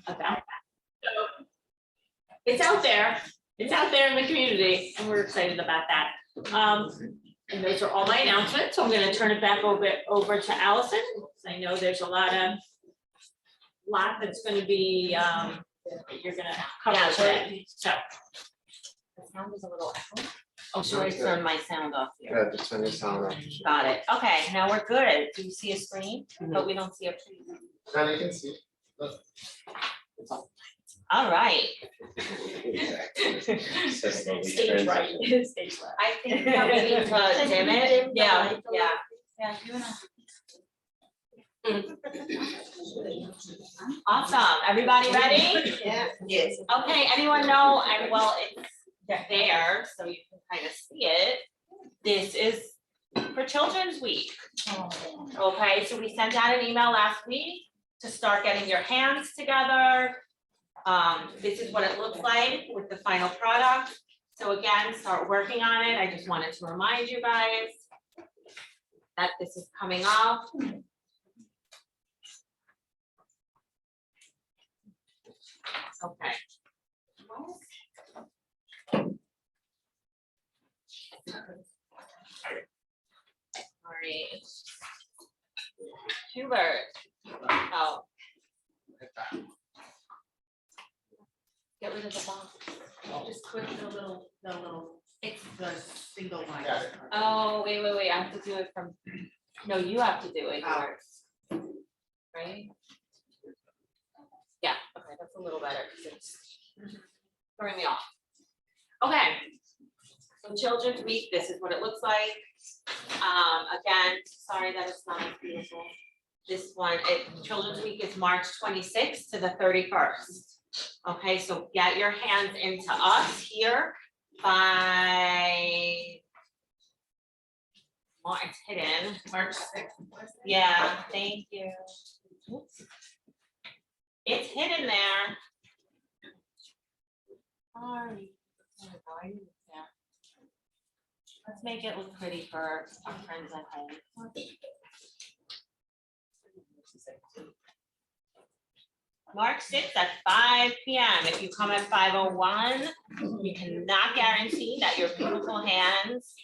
about that. So it's out there. It's out there in the community, and we're excited about that. And those are all my announcements. So I'm going to turn it back over to Allison. I know there's a lot that's going to be that you're going to cover today. So The sound was a little echo. oh, Sorry, sorry. turn my sound off here. Yeah, just turn your sound off. Got it. Okay, now we're good. Do you see a screen? But we don't see a screen. Now you can see. All right. Stage right. Stage left. I think that we need to dim it. Yeah. Yeah, you and I. Awesome. Everybody ready? Yeah. Yes. Okay, anyone know, and well, it's there, so you can kind of see it. This is for Children's Week. Okay, so we sent out an email last week to start getting your hands together. This is what it looks like with the final product. So again, start working on it. I just wanted to remind you guys that this is coming up. Okay. Sorry. Hubert. Oh. Get rid of the box. Just click the little, it's the single line. Got it. Oh, wait, I have to do it from, no, you have to do it Oh. first. Right? Yeah, okay, that's a little better because it's throwing me off. Okay. So Children's Week, this is what it looks like. Again, sorry that it's not as beautiful. This one, Children's Week is March 26th to the 31st. Okay, so get your hands into us here by it's hidden. March 6th. Yeah, thank you. Oops. It's hidden there. Sorry. Yeah. Let's make it look pretty for our friends at home. March 6th at 5 p.m. If you come at 5:01, we cannot guarantee that your beautiful hands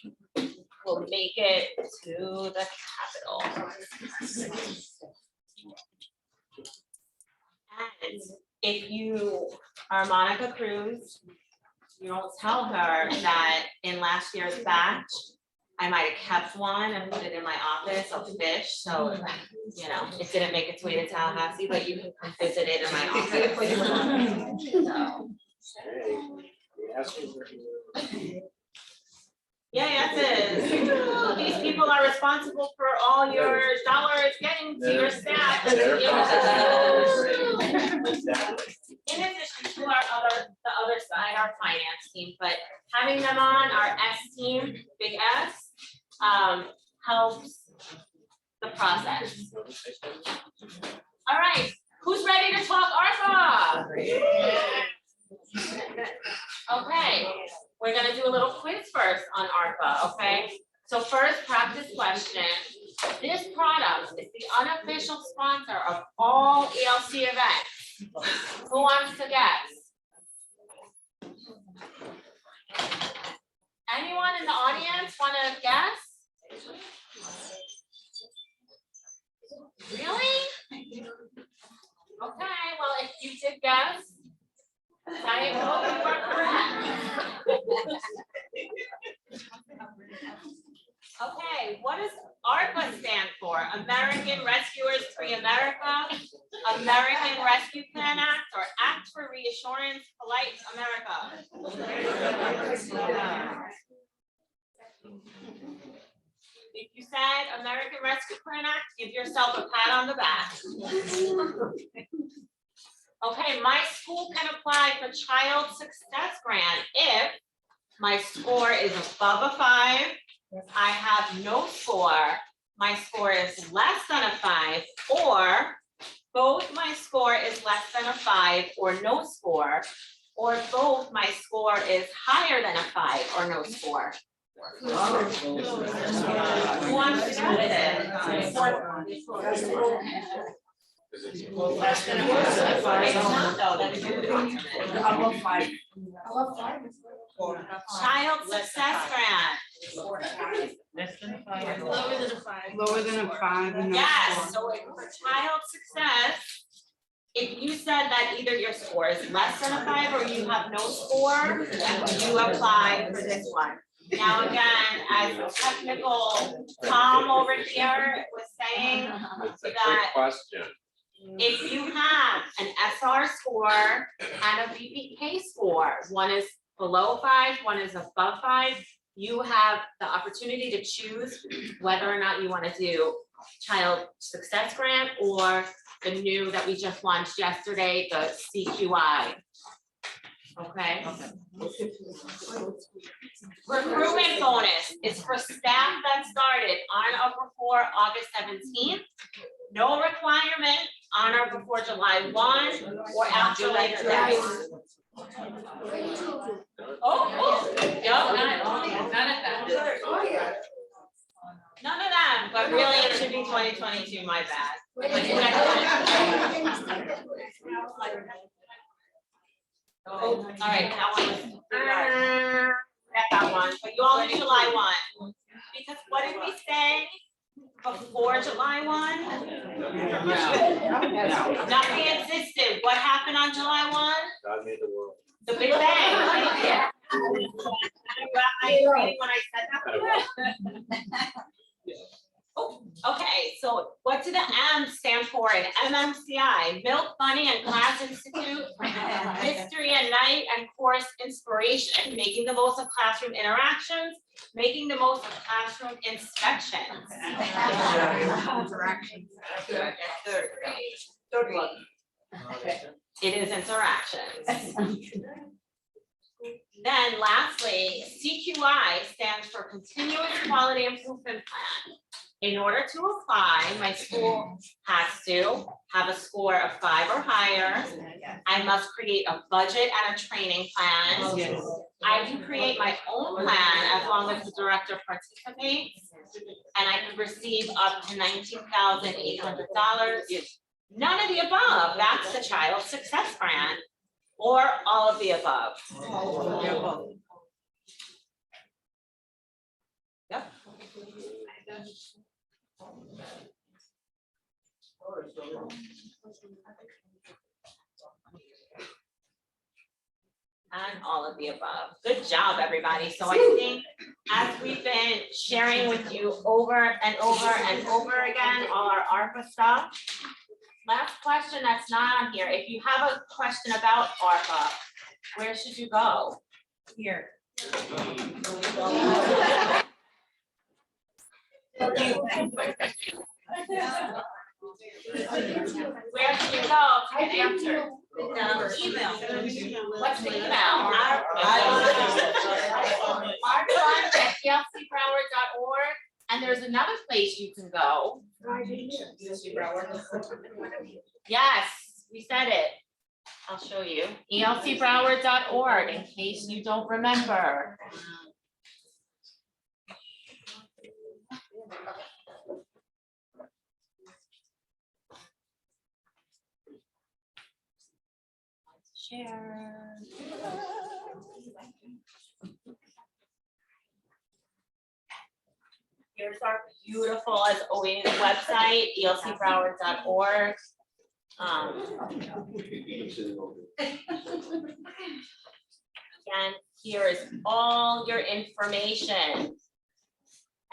will make it to the Capitol. And if you are Monica Cruz, you don't tell her that in last year's batch, I might have kept one and put it in my office of fish, so you know, it didn't make its way to Tallahassee, but you can come visit it in my office. Yeah, yes, these people are responsible for all your dollars getting to your staff. In addition to the other side, our finance team, but having them on our S team, big S, helps the process. All right, who's ready to talk ARPA? Okay, we're gonna do a little quiz first on ARPA, okay? So first practice question. This product is the unofficial sponsor of all ELC events. Who wants to guess? Anyone in the audience want to guess? Really? Okay, well, if you did guess, I hope you are correct. Okay, what does ARPA stand for? American Rescuers Free America, American Rescue Plan Act, or Act for Reassurance Polite America? If you said American Rescue Plan Act, give yourself a pat on the back. Okay, my school can apply for Child Success Grant if my score is above a 5, I have no score, my score is less than a 5, or both my score is less than a 5 or no score, or both my score is higher than a 5 or no score. Who wants to do it? Less than a five. It's not though, that's your requirement. Above five. Child success grant. Less than a five. Lower than a five. Lower than a 5 and no Yes, score. so for child success, if you said that either your score is less than a 5 or you have no score, you apply for this one. Now again, as the technical Tom over here was saying, That's a great that question. if you have an SR score and a VPK score, one is below 5, one is above 5, you have the opportunity to choose whether or not you want to do child success grant or the new that we just launched yesterday, the CQI. Okay? Recruitment bonus is for staff that started on or before August 17th. No requirement on or before July 1 or after Labor Day. Yep, none of that, but really it should be 2022, my bad. All right, that one was. Forget that one, but you all need July 1. Because what did we say before July 1? Nothing existed. What happened on July 1? God made the world. The Big Bang. I reading when I said that. Oh, okay, so what do the M stand for in MMCI? Milk, Bunny, and Class Institute, Mystery and Night, and Course Inspiration, making the most of classroom interactions, making the most of classroom inspections. Third one. It is interactions. Then lastly, CQI stands for Continuous Quality Improvement Plan. In order to apply, my school has to have a score of 5 or higher. I must create a budget and a training plan. I can create my own plan as long as the director participates. And I can receive up to $19,800. None of the above, that's the child success grant, or all of the above. Yep. And all of the above. Good job, everybody. So I think as we've been sharing with you over and over and over again, all our ARPA stuff. Last question that's not on here. If you have a question about ARPA, where should you go? Here. Where should you go to get answered? Email. What's the email? ARPA@elcbroward.org. And there's another place you can go. Yes, we said it. I'll show you. ELCbroward.org in case you don't remember. Share. Here's our beautiful, as always, website, elcbroward.org. Again, here is all your information.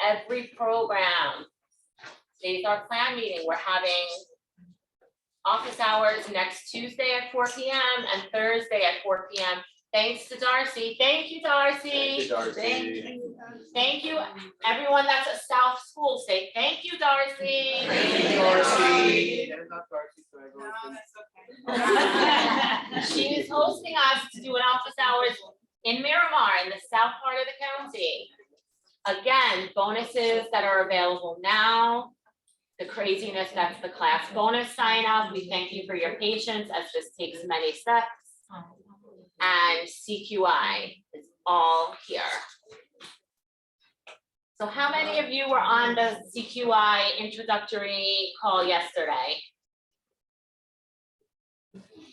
Every program. Today's our plan meeting. We're having office hours next Tuesday at 4 p.m. and Thursday at 4 p.m. Thanks to Darcy. Thank you, Darcy. Thank you, everyone that's at South School. Say thank you, Darcy. She's hosting us to do an office hours in Miramar in the south part of the county. Again, bonuses that are available now. The craziness, that's the class bonus sign up. We thank you for your patience as this takes many steps. And CQI is all here. So how many of you were on the CQI introductory call yesterday?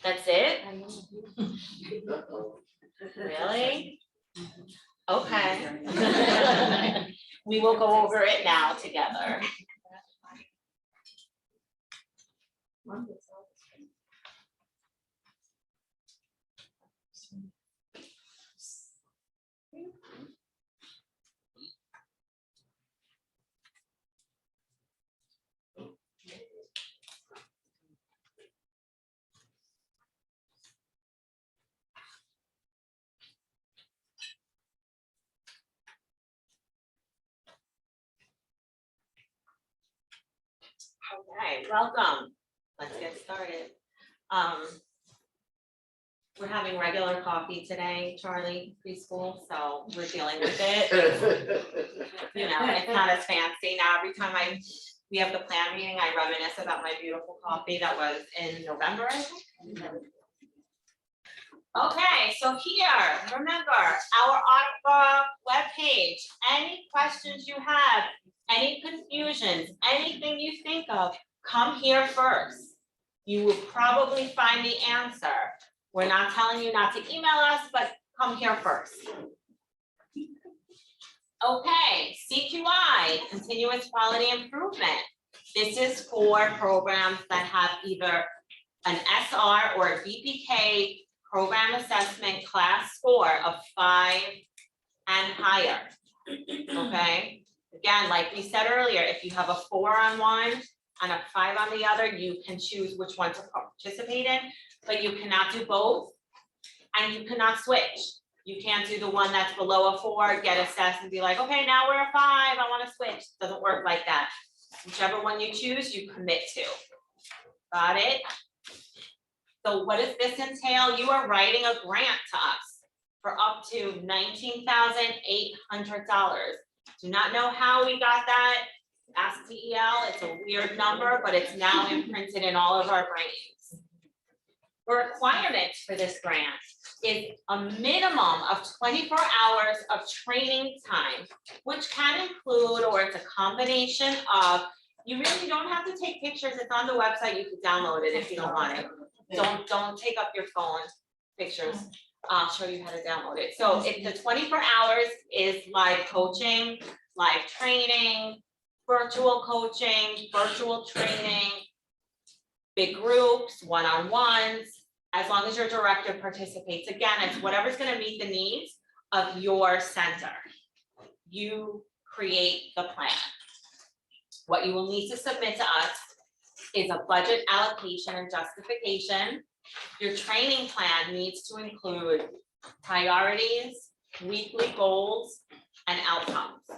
That's it? Really? Okay. We will go over it now together. Okay, welcome. Let's get started. We're having regular coffee today, Charlie, preschool, so we're dealing with it. You know, it's not as fancy now. Every time we have the plan meeting, I reminisce about my beautiful coffee that was in November, I think. Okay, so here, remember, our webpage, any questions you have, any confusions, anything you think of, come here first. You will probably find the answer. We're not telling you not to email us, but come here first. Okay, CQI, continuous quality improvement. This is for programs that have either an SR or a BPK program assessment class score of 5 and higher. Okay, again, like we said earlier, if you have a 4 on one and a 5 on the other, you can choose which one to participate in, but you cannot do both, and you cannot switch. You can't do the one that's below a 4, get assessed and be like, okay, now we're a 5, I want to switch. Doesn't work like that. Whichever one you choose, you commit to. Got it? So what does this entail? You are writing a grant to us for up to $19,800. Do not know how we got that. Ask TEL, it's a weird number, but it's now imprinted in all of our brains. The requirements for this grant is a minimum of 24 hours of training time, which can include, or it's a combination of, you really don't have to take pictures, it's on the website, you can download it if you don't want it. Don't take up your phone pictures. I'll show you how to download it. So if the 24 hours is live coaching, live training, virtual coaching, virtual training, big groups, one-on-ones, as long as your director participates. Again, it's whatever's going to meet the needs of your center. You create the plan. What you will need to submit to us is a budget allocation and justification. Your training plan needs to include priorities, weekly goals, and outcomes.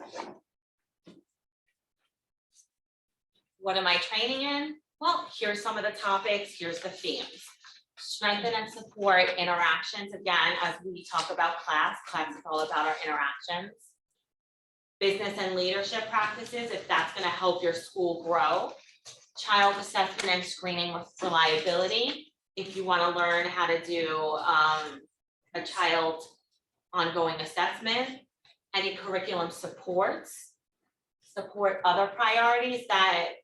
What am I training in? Well, here's some of the topics, here's the themes. Strengthen and support interactions. Again, as we talk about class is all about our interactions. Business and leadership practices, if that's going to help your school grow. Child assessment and screening with reliability. If you want to learn how to do a child ongoing assessment. Any curriculum supports. Support other priorities that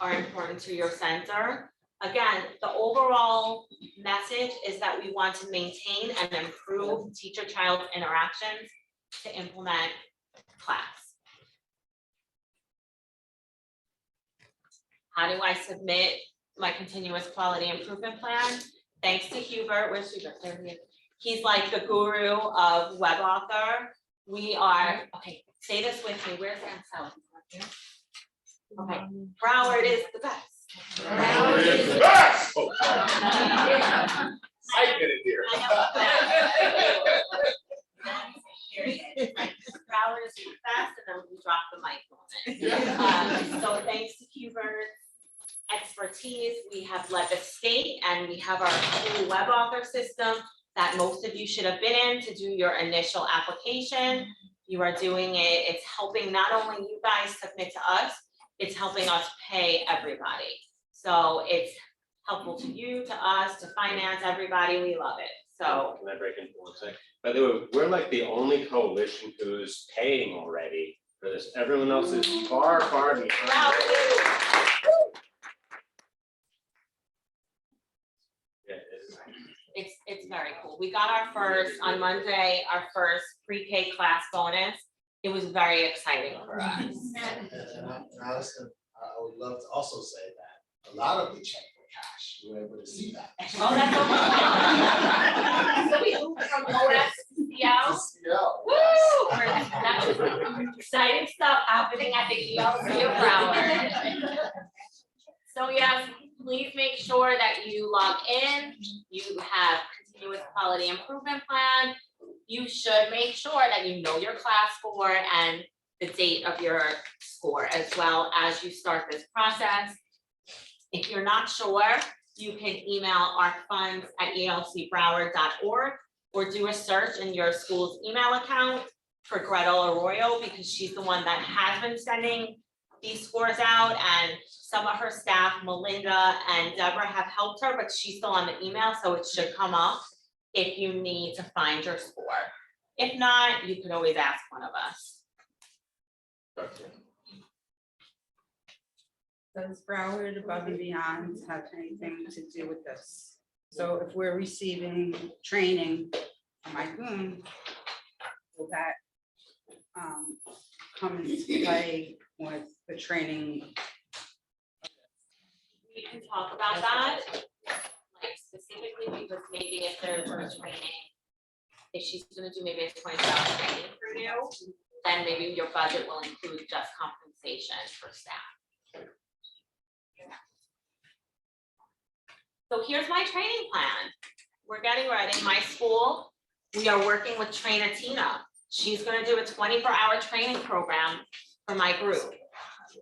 are important to your center. Again, the overall message is that we want to maintain and improve teacher-child interactions to implement class. How do I submit my continuous quality improvement plan? Thanks to Hubert. Where's Hubert? There he is. He's like the guru of web author. We are, okay, say this with me. Where's Ansel? Okay, Broward is the best. Broward is the best! Oh, sorry. I get it here. Broward is the best, and then we drop the mic on it. So thanks to Hubert's expertise, we have led the state, and we have our cool web author system that most of you should have been in to do your initial application. You are doing it. It's helping not only you guys submit to us, it's helping us pay everybody. So it's helpful to you, to us, to finance everybody. We love it. So can I break in for 1 second? By the way, we're like the only coalition who's paying already for this. Everyone else is far, far behind. wow. Yeah, it's we got our first, on Monday, our first pre-K class bonus. It was very exciting for us. And Allison, I would love to also say that a lot of the check for cash, you were able to see that. Oh, that's okay. So we moved from OS to CL. CL. Woo! That was exciting stuff happening at the ELC Broward. So yes, please make sure that you log in, you have continuous quality improvement plan. You should make sure that you know your class score and the date of your score as well as you start this process. If you're not sure, you can email arcfunds@elcbroward.org or do a search in your school's email account for Gretel Arroyo because she's the one that has been sending these scores out, and some of her staff, Melinda and Deborah, have helped her, but she's still on the email, so it should come up if you need to find your score. If not, you could always ask one of us. Does Broward Above and Beyond have anything to do with this? So if we're receiving training from IGOOM, will that come into play with the training? We can talk about that, like specifically, because maybe if there's a training, if she's gonna do maybe a 20-hour training for you, then maybe your budget will include just compensation for staff. So here's my training plan. We're getting ready. My school, we are working with Trainer Tina. She's gonna do a 24-hour training program for my group.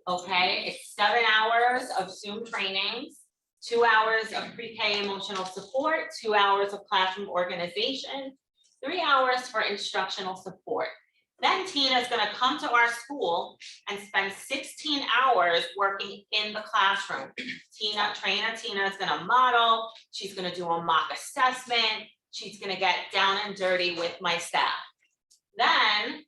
Okay, it's 7 hours of Zoom trainings, 2 hours of pre-K emotional support, 2 hours of classroom organization, 3 hours for instructional support. Then Tina is gonna come to our school and spend 16 hours working in the classroom. Trainer Tina is gonna model, she's gonna do a mock assessment, she's gonna get down and dirty with my staff. Then,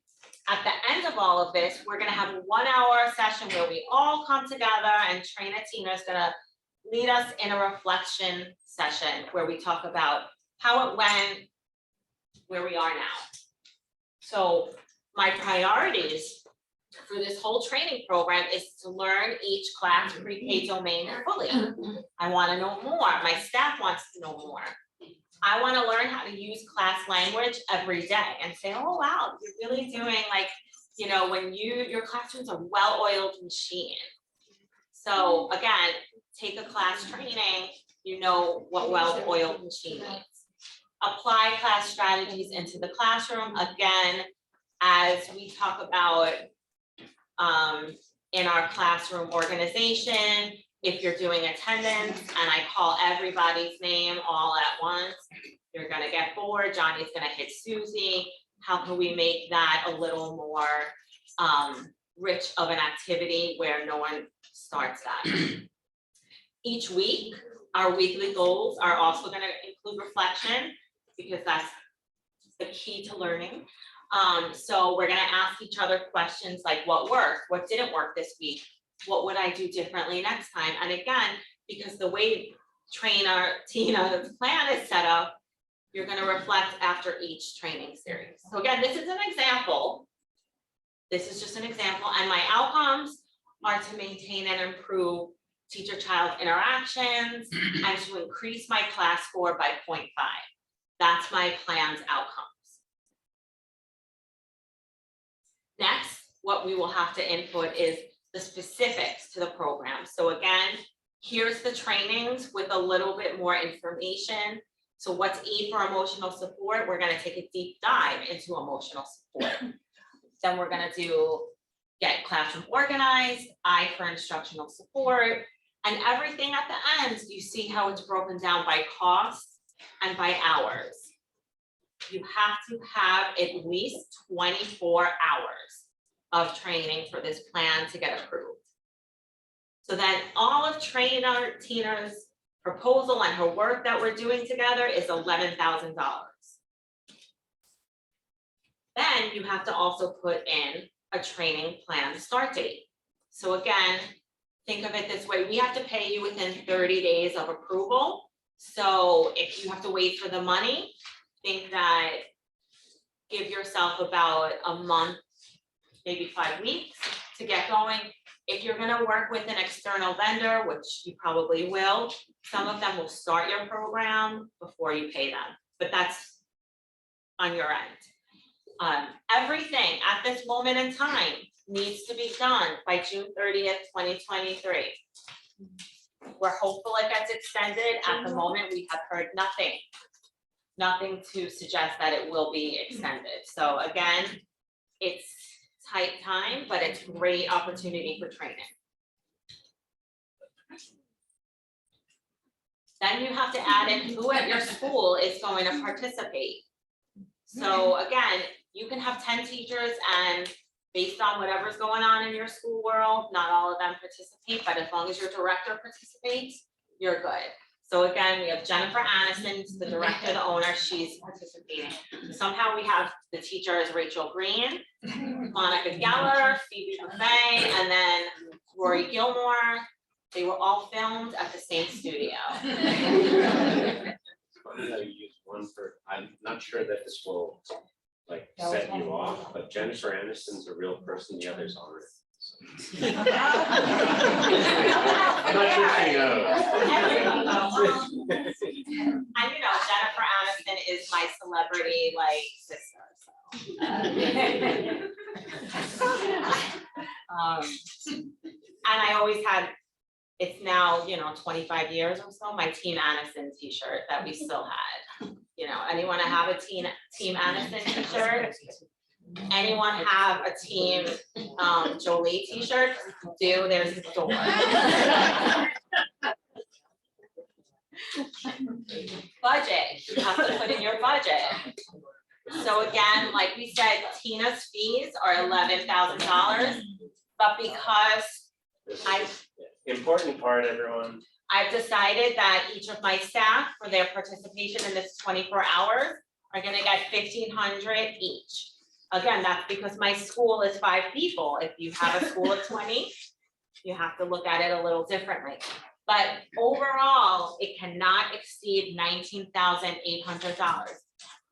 at the end of all of this, we're gonna have a 1-hour session where we all come together and Trainer Tina is gonna lead us in a reflection session where we talk about how it went, where we are now. So my priorities for this whole training program is to learn each class pre-K domain fully. I wanna know more, my staff wants to know more. I wanna learn how to use class language every day and say, oh wow, you're really doing like, you know, when your classroom's a well-oiled machine. So again, take a class training, you know what well-oiled machine means. Apply class strategies into the classroom, again, as we talk about in our classroom organization. If you're doing attendance and I call everybody's name all at once, you're gonna get bored. Johnny's gonna hit Susie. How can we make that a little more rich of an activity where no one starts that? Each week, our weekly goals are also gonna include reflection because that's the key to learning. So we're gonna ask each other questions like what worked, what didn't work this week, what would I do differently next time? And again, because the way Trainer Tina's plan is set up, you're gonna reflect after each training series. So again, this is an example. This is just an example, and my outcomes are to maintain and improve teacher-child interactions and to increase my class score by 0.5. That's my plan's outcomes. Next, what we will have to input is the specifics to the program. So again, here's the trainings with a little bit more information. So what's E for emotional support? We're gonna take a deep dive into emotional support. Then we're gonna get classroom organized, I for instructional support, and everything at the end, you see how it's broken down by cost and by hours. You have to have at least 24 hours of training for this plan to get approved. So then all of Trainer Tina's proposal and her work that we're doing together is $11,000. Then you have to also put in a training plan start date. So again, think of it this way, we have to pay you within 30 days of approval. So if you have to wait for the money, think that give yourself about a month, maybe 5 weeks to get going. If you're gonna work with an external vendor, which you probably will, some of them will start your program before you pay them, but that's on your end. Everything at this moment in time needs to be done by June 30th, 2023. We're hopeful it gets extended. At the moment, we have heard nothing to suggest that it will be extended. So again, it's tight time, but it's great opportunity for training. Then you have to add in who at your school is going to participate. So again, you can have 10 teachers and based on whatever's going on in your school world, not all of them participate, but as long as your director participates, you're good. So again, we have Jennifer Aniston, the director, the owner, she's participating. Somehow we have the teachers, Rachel Green, Monica Geller, Phoebe Buffet, and then Rory Gilmore. They were all filmed at the same studio. Funny how you use one for, I'm not sure that this will like set you off, but Jennifer Aniston's a real person, the others aren't. I'm not sure she knows. And Jennifer Aniston is my celebrity like sister, so. And I always had, it's now, 25 years or so, my Team Aniston t-shirt that we still had. Anyone have a Team Aniston t-shirt? Anyone have a Team Jolie t-shirt? There's a door. Budget, you have to put in your budget. So again, like we said, Tina's fees are $11,000, but because Important part, everyone. I've decided that each of my staff for their participation in this 24 hours are gonna get $1,500 each. Again, that's because my school is 5 people. If you have a school of 20, you have to look at it a little differently. But overall, it cannot exceed $19,800.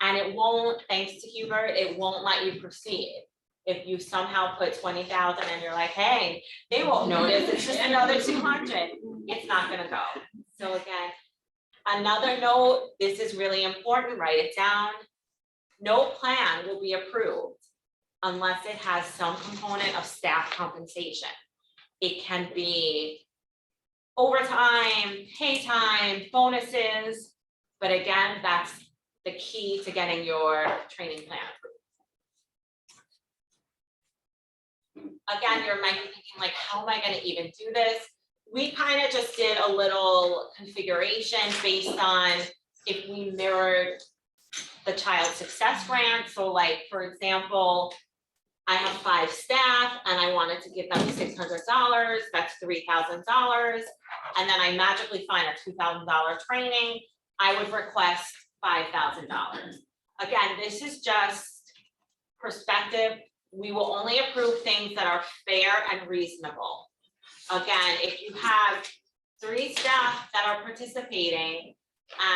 And it won't, thanks to Hubert, it won't let you proceed. If you somehow put 20,000 and you're like, hey, they won't notice, it's just another 200, it's not gonna go. So again, another note, this is really important, write it down. No plan will be approved unless it has some component of staff compensation. It can be overtime, pay time, bonuses, but again, that's the key to getting your training plan approved. Again, you might be thinking like, how am I gonna even do this? We kind of just did a little configuration based on if we mirrored the child success grant. So like, for example, I have 5 staff and I wanted to give them $600, that's $3,000. And then I magically find a $2,000 training, I would request $5,000. Again, this is just perspective. We will only approve things that are fair and reasonable. Again, if you have 3 staff that are participating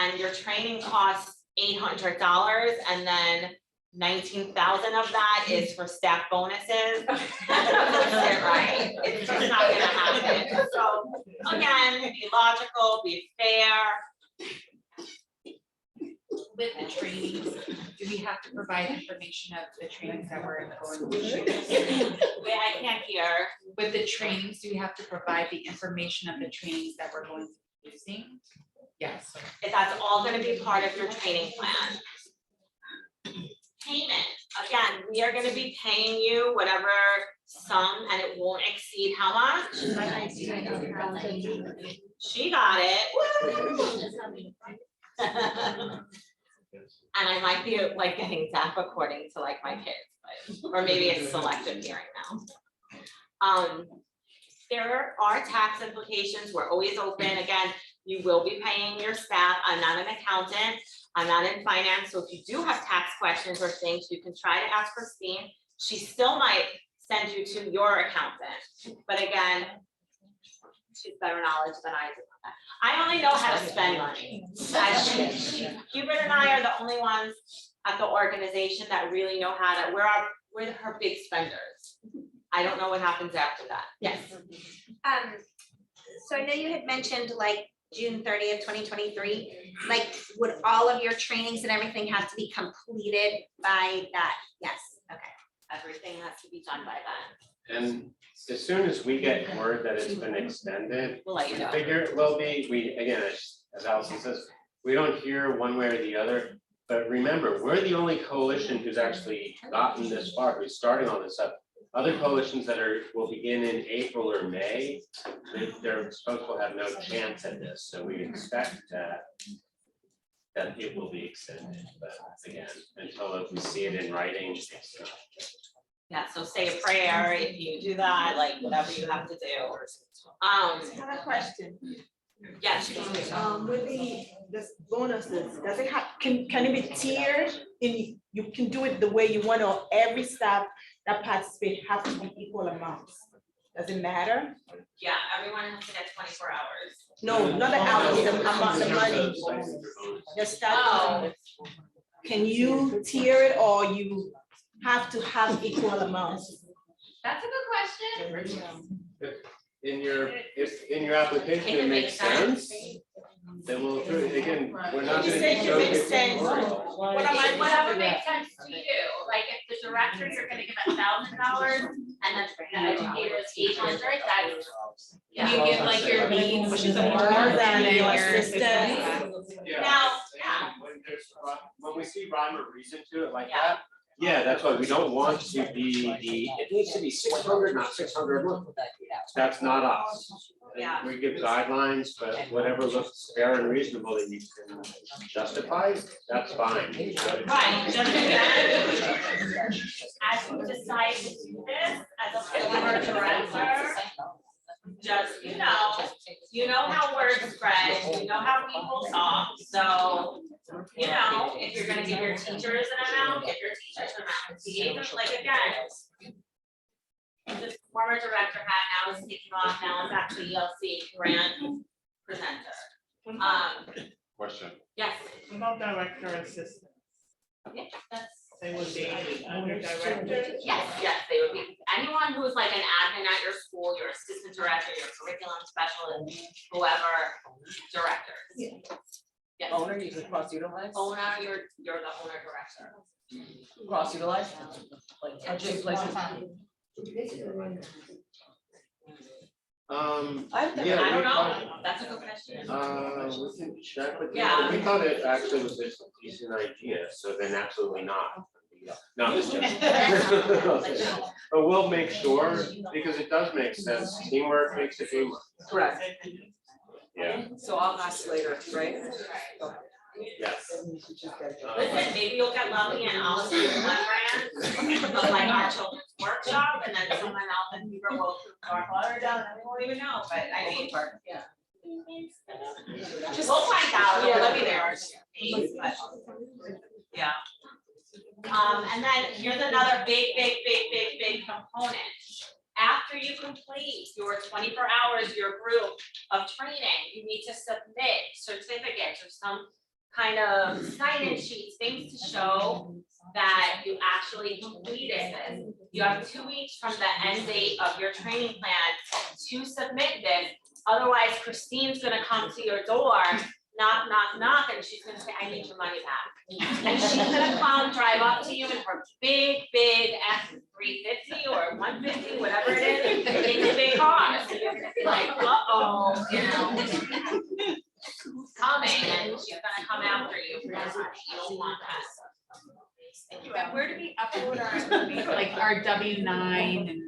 and your training costs $800 and then 19,000 of that is for staff bonuses, that doesn't sit right. It's just not gonna happen. So again, be logical, be fair. With the trainings, do we have to provide information of the trainings that we're going to use? Wait, I can't hear. With the trainings, do we have to provide the information of the trainings that we're going to be using? Yes. That's all gonna be part of your training plan. Payment, again, we are gonna be paying you whatever sum and it won't exceed how much? She got it. And I might be like getting deaf according to like my kids, but, or maybe it's selective hearing now. There are tax implications, we're always open, again, you will be paying your staff, I'm not an accountant, I'm not in finance, so if you do have tax questions or things, you can try to ask Christine, she still might send you to your accountant, but again, she's better knowledge than I do on that. I only know how to spend money. Hubert and I are the only ones at the organization that really know how to, we're her big spenders. I don't know what happens after that. Yes. So I know you had mentioned like June 30th, 2023, like would all of your trainings and everything have to be completed by that? Yes, okay. Everything has to be done by then. And as soon as we get word that it's been extended, We'll let you know. figure it will be, we, again, as Allison says, we don't hear one way or the other. But remember, we're the only coalition who's actually gotten this far, who's starting all this up. Other coalitions that will begin in April or May, they're folks will have no chance at this, so we expect that it will be extended, but again, until we see it in writing, it's not. Yeah, so say a prayer if you do that, like whatever you have to do. I have a question. Yes. With the bonuses, does it have, can it be tiered? In, you can do it the way you want, or every staff that participate have to be equal amounts? Does it matter? Yeah, everyone has to get 24 hours. No, not the hours, the amount, the money. The staff, Oh. can you tier it, or you have to have equal amounts? That's a good question. If in your application it makes sense, then we'll do it. Again, we're not You gonna said be it so. makes sense. What am I, Whatever makes sense to you, like if the director, you're gonna give $1,000 and the educators $800, that's. Can you give like your lead, which is more than your assistant? Yeah. Now, When we see rhyme or reason to it like Yeah. that, yeah, that's why we don't want to be it needs to be 600, not 600 a month. That's not us. Yeah. We give guidelines, but whatever looks fair and reasonable that you can justify, that's fine. Right, just that, as you decide to do this, as a former director, just, you know how words spread, you know how people talk, so, if you're gonna give your teachers an amount, give your teachers an amount, the, like, again, this former director hat now is taking off, now I'm actually ELC grant presenter. Question. Yes, About director assistant, yeah, that's. they would be under director. Yes, they would be, anyone who's like an admin at your school, your assistant director, your curriculum specialist, whoever, director. Yes. Owner, usually cross-utilized, Owner, you're the owner director. cross-utilized, like, unsafe places. Yeah. I don't know, that's a good question. We can check with you. Yeah. We thought it actually was a decent idea, so then absolutely not. No, I'm just joking. But we'll make sure, because it does make sense, teamwork makes a dream work. Correct, Yeah, so I'll ask later, right? yes. Listen, maybe you'll get lucky and I'll do one brand of like our children's workshop, and then someone else in Beaver will our water down, and we won't even know, but I mean. Yeah. We'll find out, yeah, let me there. Yeah. And then here's another big component. After you complete your 24 hours, your group of training, you need to submit certificates or some kind of sign-in sheets, things to show that you actually completed this. You have 2 weeks from the end date of your training plan to submit this. Otherwise, Christine's gonna come to your door, knock, and she's gonna say, I need your money back. And she's gonna come, drive up to you in her big F-350 or 150, whatever it is, in the big car. So you're gonna be like, uh-oh, who's coming, and she's gonna come after you for your money. You don't want that. And where do we upload our, like our W-9 and?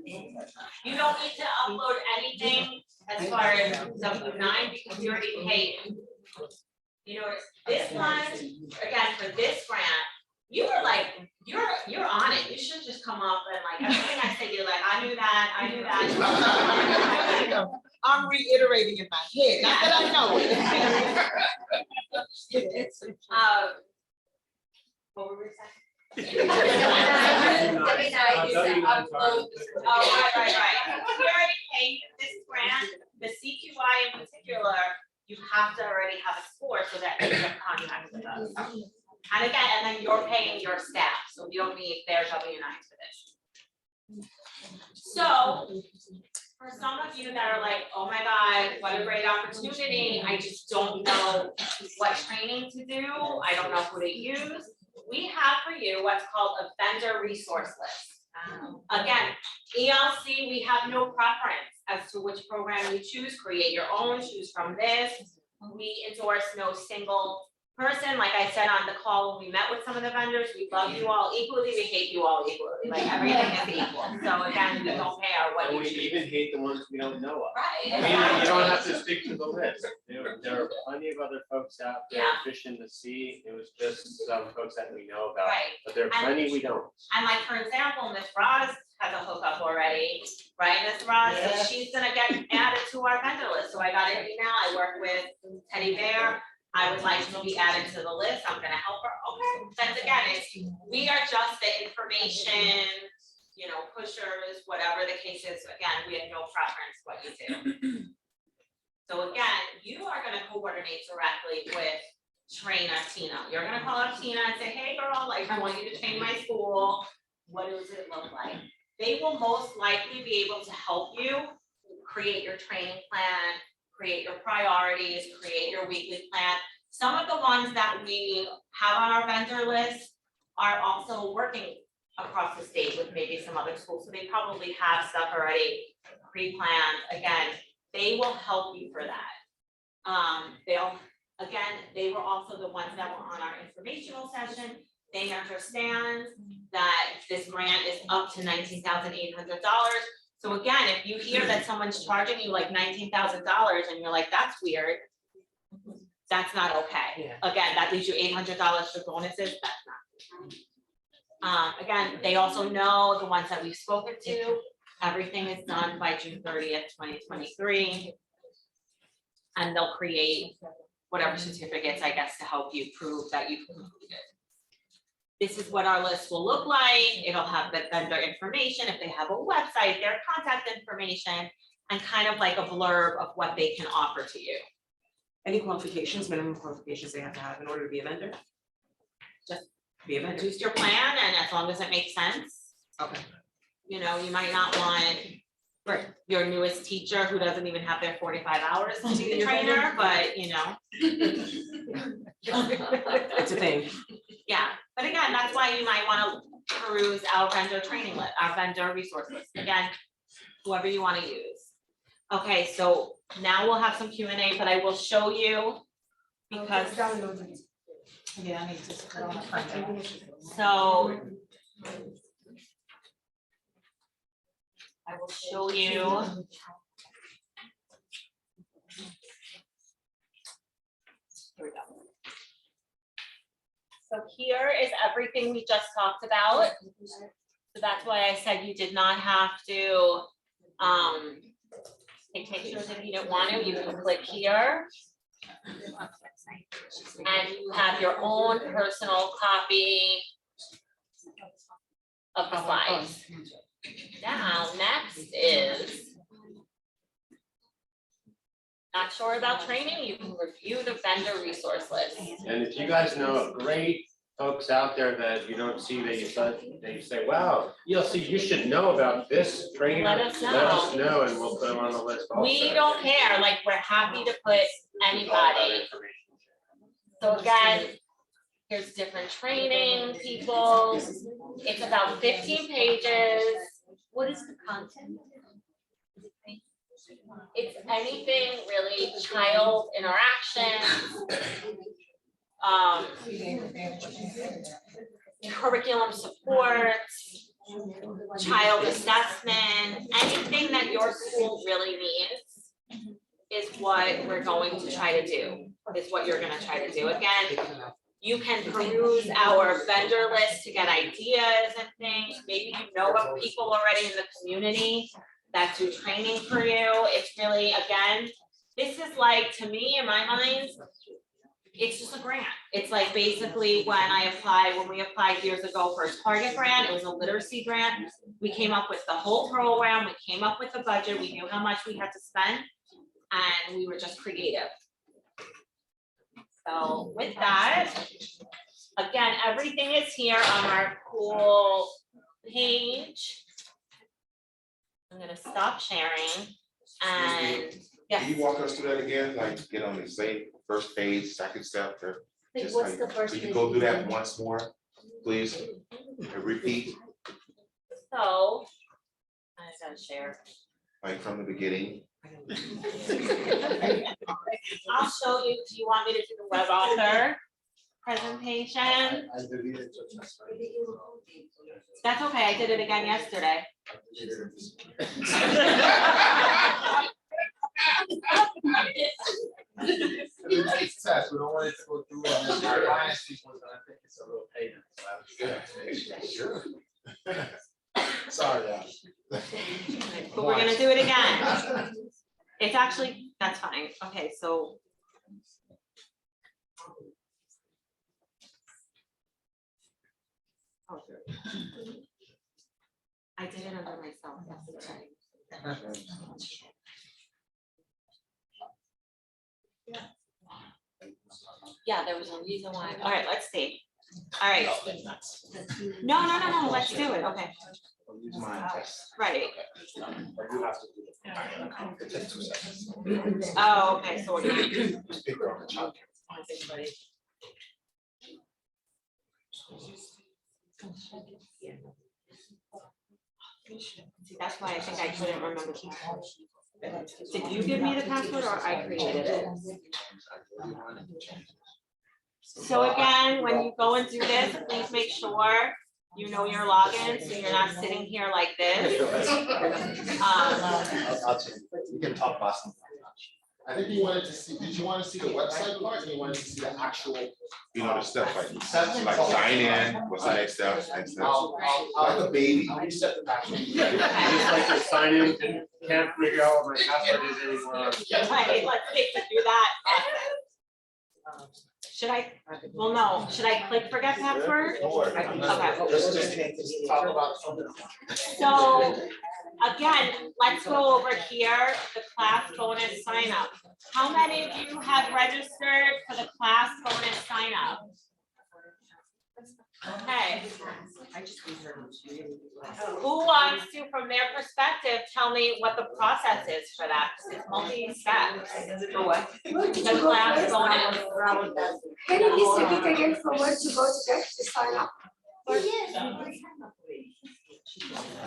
You don't need to upload anything as far as W-9 because you already paid it. This one, again, for this grant, you were like, you're on it. You should just come up and like, everything I say, you're like, I knew that. I'm reiterating in my head, not that I know it. What were we saying? W-9 is to upload the Oh, right. We already paid this grant, the CQ WTY in particular, you have to already have a score so that you get contact with us. And again, and then you're paying your staff, so we don't need their W-9s for this. So, for some of you that are like, oh my God, what a great opportunity, I just don't know what training to do, I don't know who to use. We have for you what's called a vendor resource list. Again, ELC, we have no preference as to which program you choose, create your own, choose from this. We endorse no single person, like I said on the call when we met with some of the vendors, we love you all equally, we hate you all equally, like everything is equal. So again, we don't care what And you we choose. even hate the ones we don't know of. Right. I mean, you don't have to stick to the list. There are plenty of other folks out there Yeah. fish in the sea. It was just some folks that we know about, Right. but there are plenty we don't. And like, for example, Ms. Roz has a hookup already, right, Ms. Roz? So she's gonna get added to our vendor list. So I got an email, I work with Teddy Bear. I would like to be added to the list. I'm gonna help her. Okay, that's again, we are just the information, pushers, whatever the case is. Again, we have no preference what you do. So again, you are gonna coordinate directly with trainer Tina. You're gonna call up Tina and say, hey girl, like I want you to train my school. What does it look like? They will most likely be able to help you create your training plan, create your priorities, create your weekly plan. Some of the ones that we have on our vendor list are also working across the state with maybe some other schools, so they probably have stuff already pre-planned. Again, they will help you for that. They were also the ones that were on our informational session. They understand that this grant is up to $19,800. So again, if you hear that someone's charging you like $19,000 and you're like, that's weird, that's not okay. Yeah. Again, that leaves you $800 for bonuses, that's not. Again, they also know the ones that we've spoken to, everything is done by June 30th, 2023. And they'll create whatever certificates, I guess, to help you prove that you've completed. This is what our list will look like. It'll have the vendor information, if they have a website, their contact information, and kind of like a blurb of what they can offer to you. Any qualifications, minimum qualifications they have to have in order to be a vendor? Just be a vendor. Choose your plan, and as long as it makes sense. Okay. You might not want Right. your newest teacher who doesn't even have their 45 hours to be the trainer, but It's a thing. yeah. But again, that's why you might want to peruse our vendor training list, our vendor resource list. Again, whoever you want to use. Okay, so now we'll have some Q&A, but I will show you because Yeah, I need to put on my so I will show you. Here we go. So here is everything we just talked about. So that's why I said you did not have to take pictures if you didn't want to. You can click here. And you have your own personal copy of the slides. Now, next is not sure about training, you can review the vendor resource list. And if you guys know of great folks out there that you don't see, that you say, wow, ELC, you should know about this training. Let us Let us know and we'll put them on the list also. We don't care, like, we're happy to put All that anybody. information. So again, here's different training people. It's about 15 pages. What is the content? It's anything really child interaction. Curriculum support, child assessment, anything that your school really needs is what we're going to try to do, is what you're gonna try to do. Again, you can peruse our vendor list to get ideas and things. Maybe you know of people already in the community that do training for you. It's really, again, this is like, to me, in my mind, it's just a grant. It's like basically when we applied years ago for a Target grant, it was a literacy grant. We came up with the whole program, we came up with the budget, we knew how much we had to spend. and we were just creative. So with that, again, everything is here on our cool page. I'm gonna stop sharing and, Can yes, you walk us through that again, like get on the same first page, second step, or Like, just what's like, the first could you page? go do that once more, please? And repeat, so. I gotta share. like from the beginning. I'll show you, do you want me to do the web author presentation? I deleted your transfer. That's okay, I did it again yesterday. I deleted it. It's test, we don't want it to go through and then our finance people are gonna think it's a real payment. So I have to- Sure. Sorry, Ash. But we're gonna do it again. It's actually, that's fine, okay, so. Oh, I did it under myself yesterday. Yeah, there was a reason why, all right, let's see. All right. No, let's do it, okay, I'll use mine. right. Or you have to do it. It takes 2 seconds. Oh, okay, so we're gonna. Speaker on the top. See, that's why I think I couldn't remember. Did you give me the password or I created it? So again, when you go and do this, please make sure you know your login, so you're not sitting here like this. I'll change it. We can talk about something. I think you wanted to see, did you want to see the website part, or you wanted to see the actual? You know, the steps like, Steps? like sign in, what's the next step, next step? Like a baby, I'll reset the password. Just like to sign in, can't figure out what my password is anymore. Right, let's take to do that. Should I, well, no, should I click forget password? Don't worry. Okay. Just talk about something. So, again, let's go over here, the class bonus sign up. How many of you have registered for the class bonus sign up? Okay. Who wants to, from their perspective, tell me what the process is for that? 'Cause it's multi-step. For what? The class bonus. Can you please repeat again for where to go to get to sign up?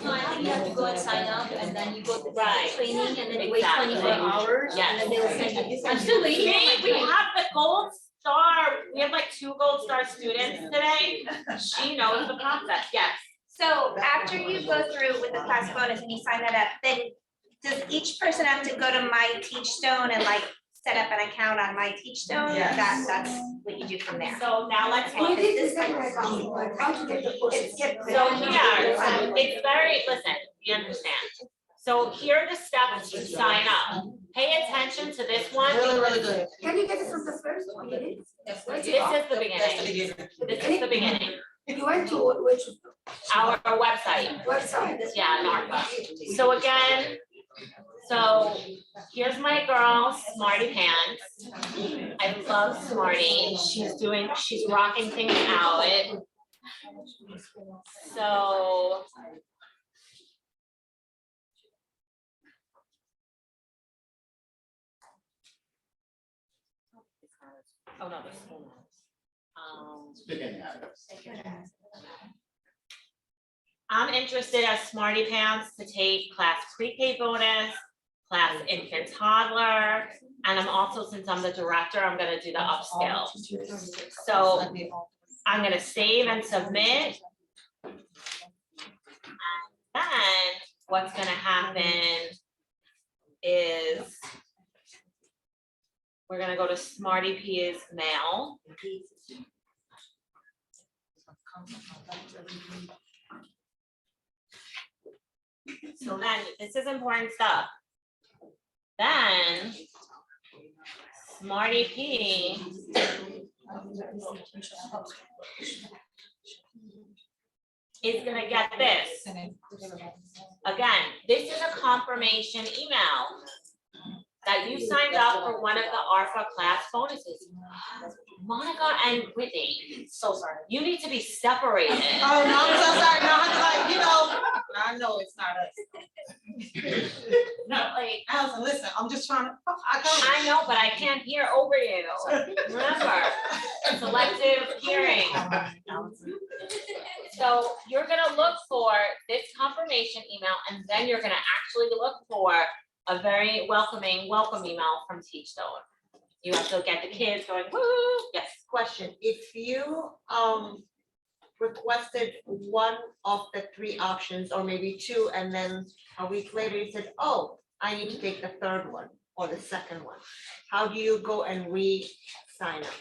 No, I think you have to go and sign up and then you go to Right. training and then you wait Exactly. 24 hours Yes. and then they will send you. I'm still waiting. We have the gold star, we have like 2 gold star students today. She knows the process, yes. So after you go through with the class bonus and you sign that up, then does each person have to go to My Teachstone and like set up an account on My Teachstone? Yes. That's what you do from there. So now let's Can you look. please describe my account, like how to get the courses? So here, it's very, listen, you understand. So here are the steps to sign up. Pay attention to this one. Really good. Can you get it from the first one? This is the beginning. This is the beginning. You went to which Our website. website? Yeah, NARPA. So again, so here's my girl, Smarty Pants. I love Smarty. She's rocking things out. So. Oh, no, there's still not. I'm interested as Smarty Pants to take class pre-K bonus, class infant toddler, and I'm also, since I'm the director, I'm gonna do the upskill. So I'm gonna save and submit. And then what's gonna happen is we're gonna go to Smarty P's mail. So then, this is important stuff. Then, Smarty P. Is gonna get this. Again, this is a confirmation email. that you signed up for one of the ARPA class bonuses. Monica and Whitney, so sorry, you need to be separated. Oh, no, I'm so sorry, no, I'm like, you know, I know it's not us. No, like, Allison, listen, I'm just trying to, I know, but I can't hear over you. Remember, selective hearing. So you're gonna look for this confirmation email, and then you're gonna actually look for a very welcoming welcome email from Teachstone. You have to get the kids going, woo, yes. Question, if you requested one of the three options or maybe two, and then a week later you said, oh, I need to take the third one or the second one, how do you go and re-sign up?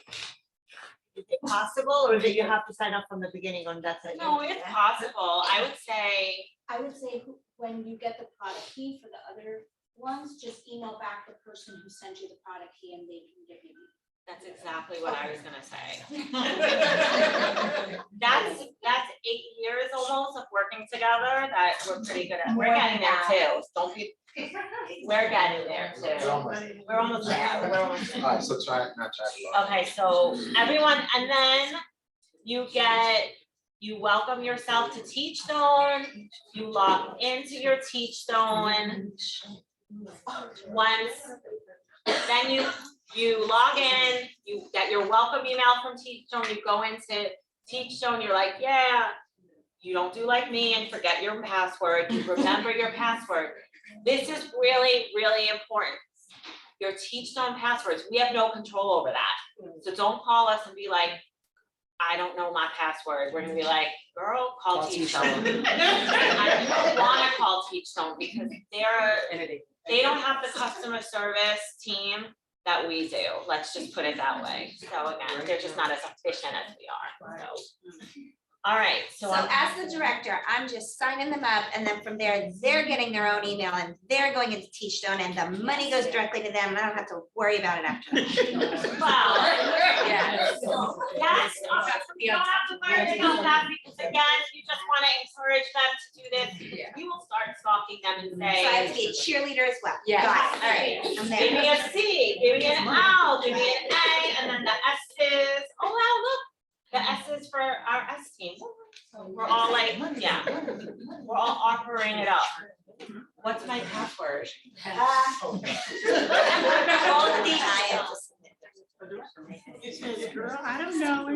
Is it possible, or do you have to sign up from the beginning on that side? No, it's possible. I would say, when you get the product key for the other ones, just email back the person who sent you the product key and they can give you. that's exactly what I was gonna say. That's 8 years almost of working together that we're pretty good at. We're getting there too. Don't be, we're getting there too. We're almost there. We're almost there. Alright, so try it, not try it. Okay, so everyone, and then you welcome yourself to Teachstone, you log into your Teachstone. Once, then you log in, you get your welcome email from Teachstone, you go into Teachstone, you're like, yeah, you don't do like me and forget your password, you remember your password. This is really, really important. Your Teachstone passwords, we have no control over that. So don't call us and be like, I don't know my password. We're gonna be like, girl, call Teachstone. I don't wanna call Teachstone because they don't have the customer service team that we do. Let's just put it that way. So again, they're just not as efficient as we are, so. All right, so. So as the director, I'm just signing them up, and then from there, they're getting their own email and they're going into Teachstone, and the money goes directly to them, and I don't have to worry about it after that. Well, Yes. that's, you don't have to worry about that, because again, if you just wanna encourage them to do this, Yeah. you will start stalking them and So I have to say. be a cheerleader as well. Yes. Got it. All right, I'm Give me there. a C, give me an L, give me an A, and then the S's, oh wow, look, the S's for our S team. We're all like, yeah, we're all offering it up. What's my password? All of these items. Girl, I don't know.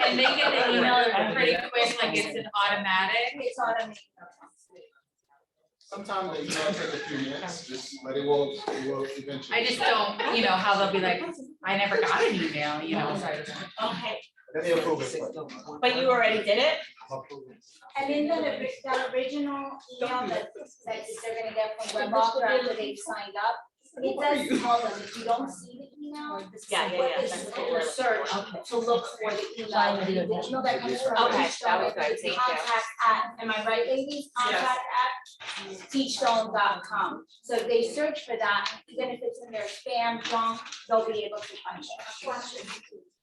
And they get the email pretty quick, like it's an automatic. It's automated. Sometimes they take a few minutes, just let it will eventually. I just don't, how they'll be like, I never got an email, so I just. Okay, Then they approve it. but you already did it? And in that original email that they're gonna get from WebOffer after they've signed up, it does tell them, if you don't see the email, this is Yeah, what that's this is what for we're search looking to look for the email. The email that comes from Okay, that Teachstone, was good, it's thank you. contact at, am I right, ladies? Contact at teachstone.com. So if they search for that, even if it's in their spam, junk, they'll be able to find it.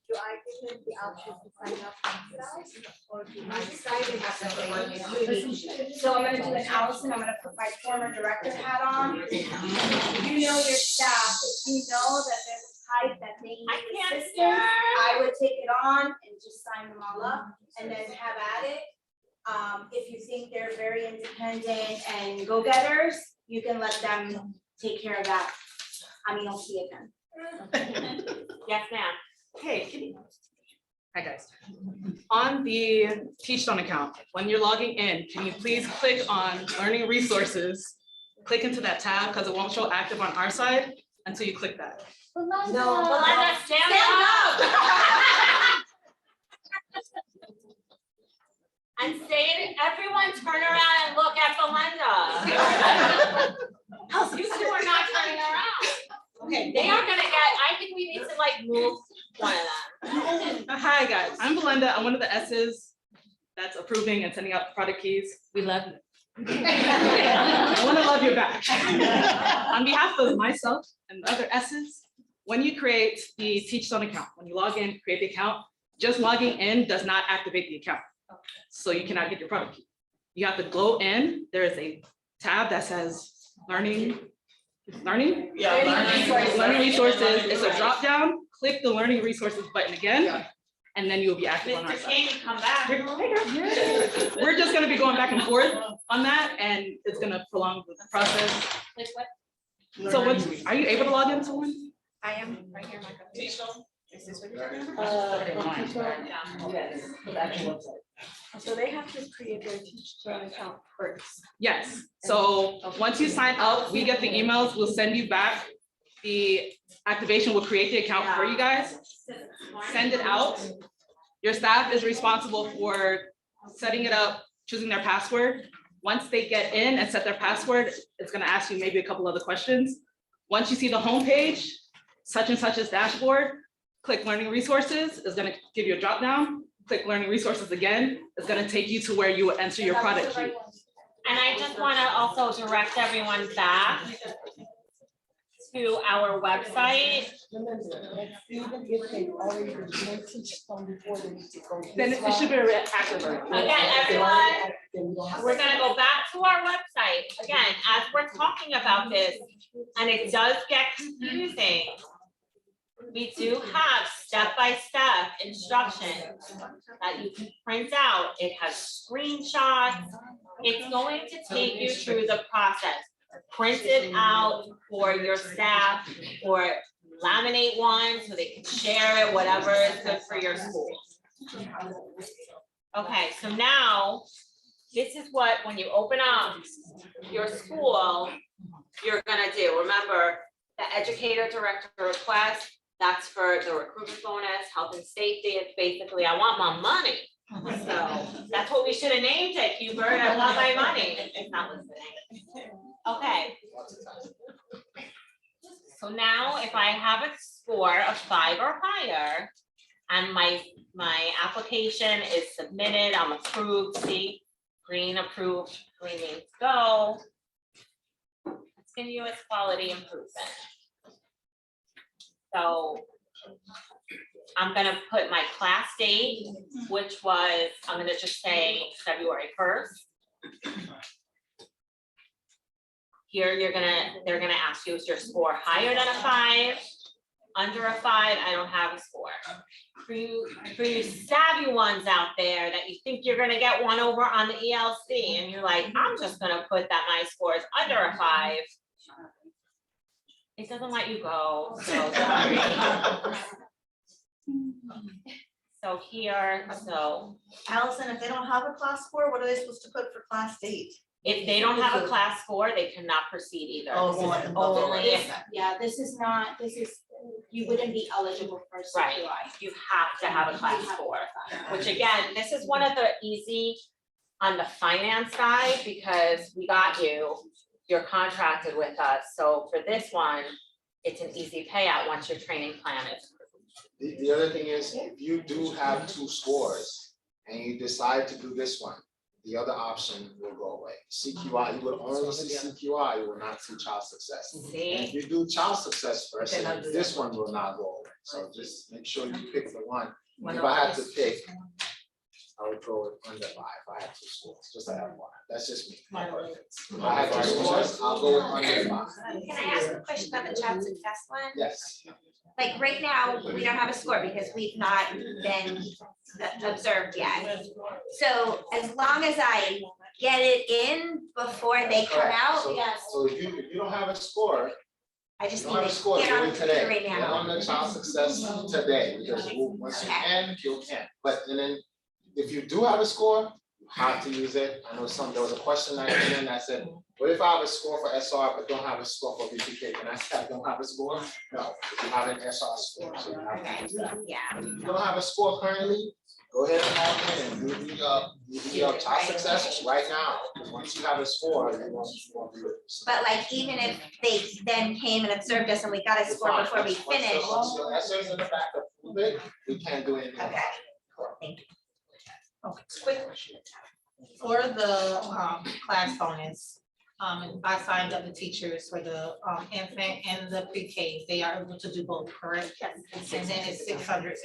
Do I give them the option to sign up themselves? Or do I So I'm gonna do an Allison, I'm gonna put my former director hat on. You know your staff, if you know that there's a type that they need assistance, I would take it on and just sign them all up and then have at it. If you think they're very independent and go-getters, you can let them take care of that. I mean, I'll see it then. Yes, ma'am. Hey, hi guys. On the Teachstone account, when you're logging in, can you please click on learning resources? Click into that tab because it won't show active on our side until you click that. Belinda, stand up. And say, everyone turn around and look at Belinda. You two are not turning around. Okay. They are gonna get, I think we need to like move one of them. Hi guys, I'm Belinda. I'm one of the S's that's approving and sending out product keys. We love you. I want to love you back. On behalf of myself and the other S's, when you create the Teachstone account, when you log in, create the account, just logging in does not activate the account. So you cannot get your product key. You have to go in, there is a tab that says learning. Yeah, Learning resources, it's a drop down, click the learning resources button again, and then you'll be active on our Mr. site. King, come back. We're just gonna be going back and forth on that, and it's gonna prolong the process. Like what? So what, are you able to log in, someone? I am right here, Michael. Is this what you're talking about? So they have to create their teacher account first. Yes, so once you sign up, we get the emails, we'll send you back the activation, we'll create the account for you guys, send it out. Your staff is responsible for setting it up, choosing their password. Once they get in and set their password, it's gonna ask you maybe a couple other questions. Once you see the homepage, such and such's dashboard, click learning resources, it's gonna give you a drop down. Click learning resources again, it's gonna take you to where you will enter your product key. And I just wanna also direct everyone back to our website. Even if they already been doing teach from before, they need to go. Then it should be active. Again, everyone, we're gonna go back to our website, again, as we're talking about this, and it does get confusing. We do have step-by-step instructions that you can print out. It has screenshots. It's going to take you through the process. Print it out for your staff or laminate one so they can share it, whatever is good for your school. Okay, so now, this is what, when you open up your school, you're gonna do. Remember, the educator director request, that's for the recruitment bonus, health and safety. It's basically, I want my money. So that's what we should have named it, Hubert. I want my money. It's not listening. Okay. So now if I have a score of 5 or higher and my application is submitted, I'm approved, see, green approved, green means go. Continuous quality improvement. So I'm gonna put my class date, which was, I'm gonna just say February 1st. Here, they're gonna ask you, is your score higher than a 5? Under a 5, I don't have a score. For you savvy ones out there that you think you're gonna get one over on the ELC, and you're like, I'm just gonna put that my score is under a 5. It doesn't let you go, so. So here, so Allison, if they don't have a class score, what are they supposed to put for class date? if they don't have a class score, they cannot proceed either. Only if, Yeah, this is, you wouldn't be eligible for right, CQI. you have to have a class score, which again, this is one of the easy on the finance side, because we got you, you're contracted with us, so for this one, it's an easy payout once your training plan is. The other thing is, if you do have 2 scores and you decide to do this one, the other option will go away. CQI, you will only see CQI, you will not see child success. And if you do child success first, this one will not go away. So just make sure you pick the one. If I had to pick, I would go with under 5. I have 2 scores, just like that one. That's just me. If I have 2 scores, I'll go with under 5. Can I ask a question about the child success one? Yes. Like right now, we don't have a score because we've not been observed yet. So as long as I get it in before they come out, So if you don't have a score, I just you need don't have a to score, get do on it the today. computer right Get now. on the child success today, because once you can, you can. But then if you do have a score, you have to use it. I know there was a question that came in that said, what if I have a score for SR but don't have a score for BPK? Can I say I don't have a score? No, you have an SR score, so you have to use that. Yeah. If you don't have a score currently, go ahead and log in and do the child success right now. Once you have a score, you won't be. But like, even if they then came and observed us and we got a score before we finished. Once your SR's in the back of it, we can't do anything. Okay, cool, thank you. Quick question. For the class bonus, I signed up the teachers for the infant and the pre-K, they are able to do both, correct? And then it's 600.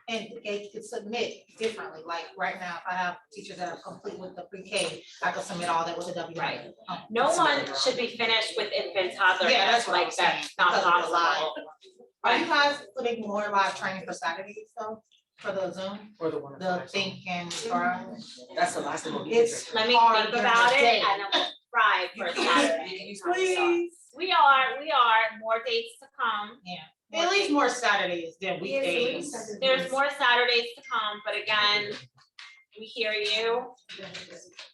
and they could submit differently, like right now, if I have teachers that are complete with the pre-K, I could submit all that with a W. Right. No one should be finished with infant toddler. Yeah, that's what I'm like saying, that's not because of the live. possible. Are you guys putting more live training for Saturdays though, for the Zoom, For the one. the think and Broward? That's the last thing. It's Let me hard think during about the it day. and then we'll try for Saturday. Please. We are, more dates to come. Yeah, at least more Saturdays than weekdays. There's more Saturdays to come, but again, we hear you.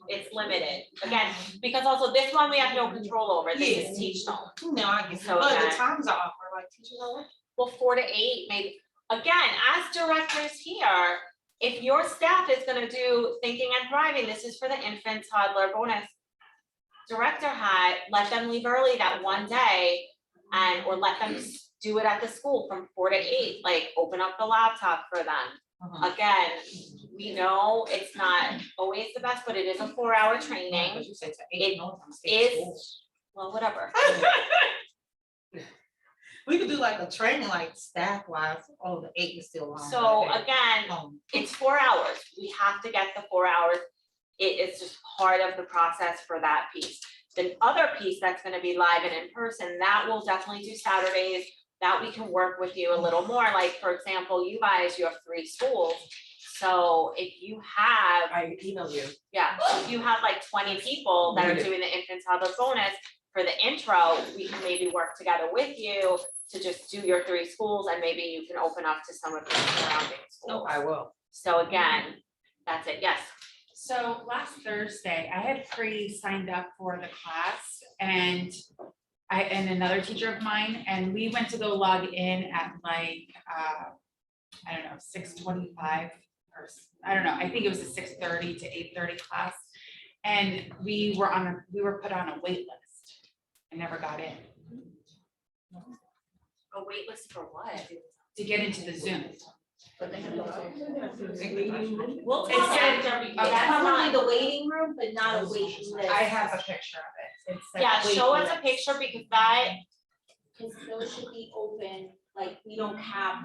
It's limited, again, because also this one we have no control over, this is teach zone. No, I get So but again- the times are offered, like teachers are working. Well, 4 to 8, maybe, again, as directors here, if your staff is gonna do thinking and thriving, this is for the infant toddler bonus. Director hat, let them leave early that one day and, or let them do it at the school from 4 to 8, like open up the laptop for them. Again, we know it's not always the best, but it is a 4-hour training. But you said to It 8, no, I'm is- Well, whatever. We could do like a training, like staff wise, oh, the 8 is still long. So Okay. again, it's 4 hours. We have to get the 4 hours. It is just part of the process for that piece. The other piece that's gonna be live and in person, that will definitely do Saturdays, that we can work with you a little more. Like, for example, you guys, you have 3 schools. So if you have, I email you. yeah, if you have like 20 people that are doing the infant toddler bonus, for the intro, we can maybe work together with you to just do your 3 schools and maybe you can open up to some of the surrounding schools. I will. So again, that's it, yes. So last Thursday, I had signed up for the class and and another teacher of mine, and we went to go log in at like, I don't know, 6:25 or, I don't know, I think it was a 6:30 to 8:30 class. And we were put on a wait list. I never got in A wait list for what? to get into the Zoom. We'll It talk said- after we- Okay. That's probably the waiting room, but not a waiting list. I have a picture of it. It's like Yeah, show wait us a list. picture because that, Cause those should be open, like, we don't have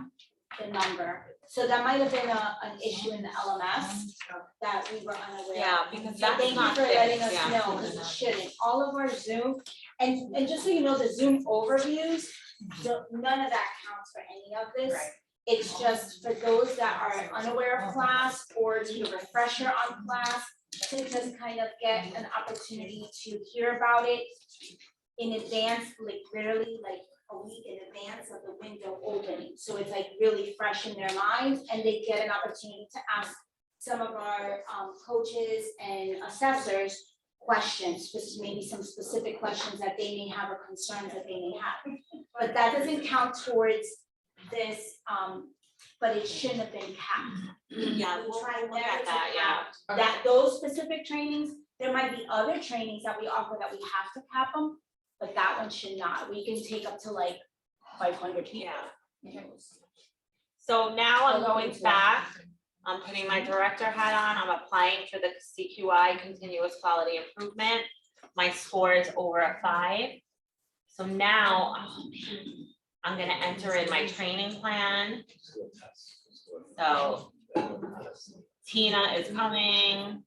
the number. So that might have been an issue in the LMS that we were unaware of. yeah, because So that's thank you not for fixed, letting us yeah. know, because it shouldn't, all of our Zoom, and just so you know, the Zoom overviews, none of that counts for any of this. Right. It's just for those that are unaware of class or need a refresher on class, to just kind of get an opportunity to hear about it in advance, like literally like a week in advance of the window opening. So it's like really fresh in their minds and they get an opportunity to ask some of our coaches and assessors questions, just maybe some specific questions that they may have or concerns that they may have. But that doesn't count towards this, but it shouldn't have been capped. Yeah, We we'll try look never at to that, yeah. cap that, those specific trainings, there might be other trainings that we offer that we have to cap them, but that one should not. We can take up to like 500 people. Yeah. So now I'm going back, I'm putting my director hat on, I'm applying for the CQI continuous quality improvement. My score is over a 5. So now, I'm gonna enter in my training plan. So Tina is coming.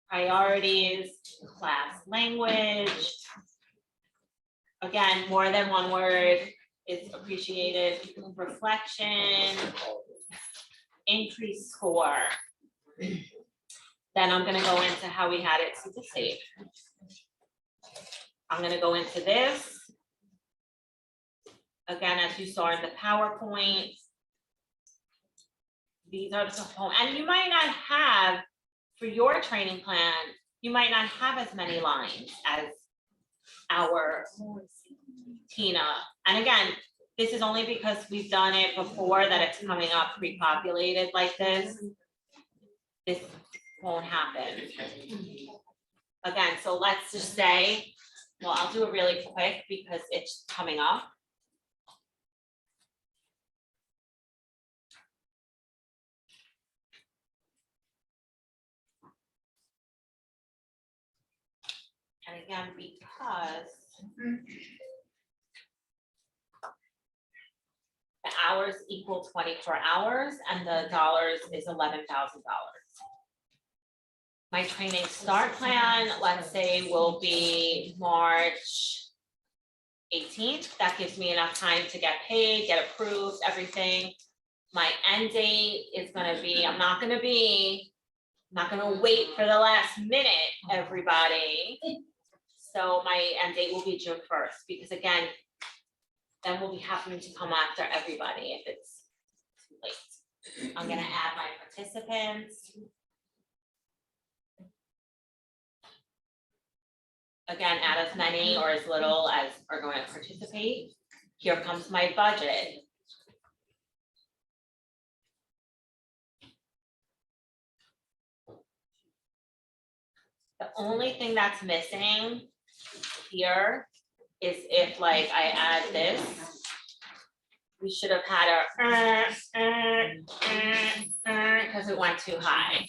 Priorities, class language. Again, more than one word is appreciated. Reflection, increased score. Then I'm gonna go into how we had it to the state. I'm gonna go into this. Again, as you saw in the PowerPoint. These are the components, and you might not have, for your training plan, you might not have as many lines as our Tina. And again, this is only because we've done it before that it's coming up pre-populated like this. This won't happen. Again, so let's just say, well, I'll do it really quick because it's coming up. And again, because the hours equal 24 hours, and the dollars is $11,000. My training start plan, let's say, will be March 18th. That gives me enough time to get paid, get approved, everything. My end date is gonna be, I'm not gonna wait for the last minute, everybody. So my end date will be June 1st, because again, then we'll be having to come after everybody if it's too late. I'm gonna add my participants. Again, add as many or as little as are going to participate. Here comes my budget. The only thing that's missing here is if like I add this, we should have had our because it went too high.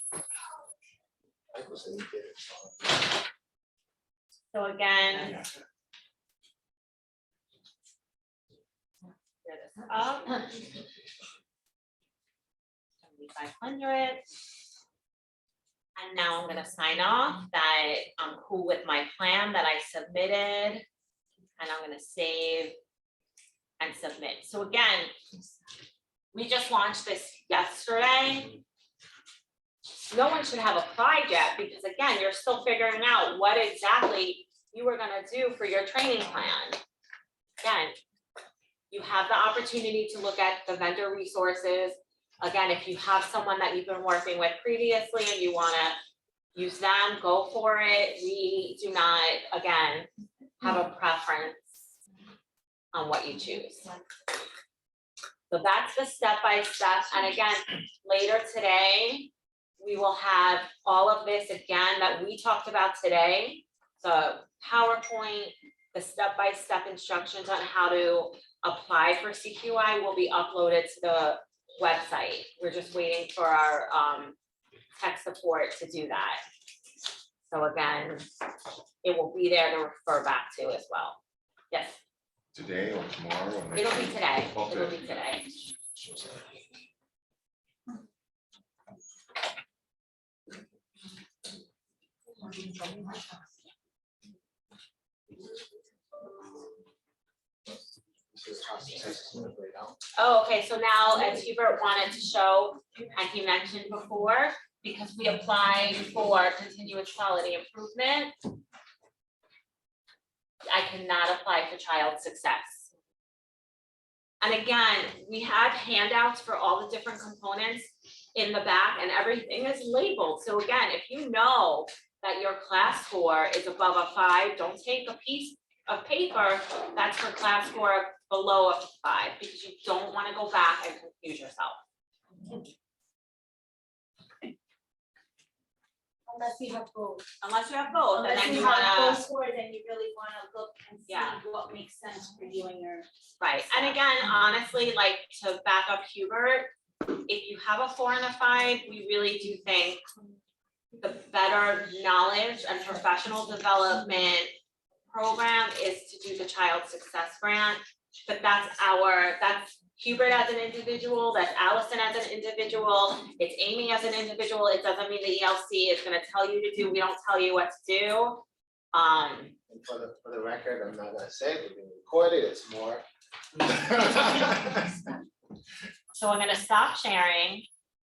So again, clear this up. 7,500. And now I'm gonna sign off that I'm cool with my plan that I submitted. And I'm gonna save and submit. So again, we just launched this yesterday. No one should have applied yet, because again, you're still figuring out what exactly you were gonna do for your training plan. Again, you have the opportunity to look at the vendor resources. Again, if you have someone that you've been working with previously and you wanna use them, go for it. We do not, again, have a preference on what you choose. So that's the step-by-step, and again, later today, we will have all of this again that we talked about today. The PowerPoint, the step-by-step instructions on how to apply for CQI will be uploaded to the website. We're just waiting for our tech support to do that. So again, it will be there to refer back to as well. Yes, Today or tomorrow? or next it'll be week? today, Okay. it'll be today. Oh, okay, so now as Hubert wanted to show, and he mentioned before, because we applied for continuous quality improvement, I cannot apply for child success. And again, we have handouts for all the different components in the back, and everything is labeled. So again, if you know that your class score is above a 5, don't take a piece of paper that's for class score below a 5, because you don't want to go back and confuse yourself. Unless you have both. Unless you have both, and Unless then you you have wanna, both scores, then you really wanna look and see Yeah. what makes sense for you and your. right, and again, honestly, like to back up Hubert, if you have a 4 and a 5, we really do think the better knowledge and professional development program is to do the child success grant. But that's Hubert as an individual, that's Allison as an individual, it's Amy as an individual. It doesn't mean the ELC is gonna tell you to do, we don't tell you what to do. And for the record, I'm not gonna say it, we're being recorded, it's more. So I'm gonna stop sharing.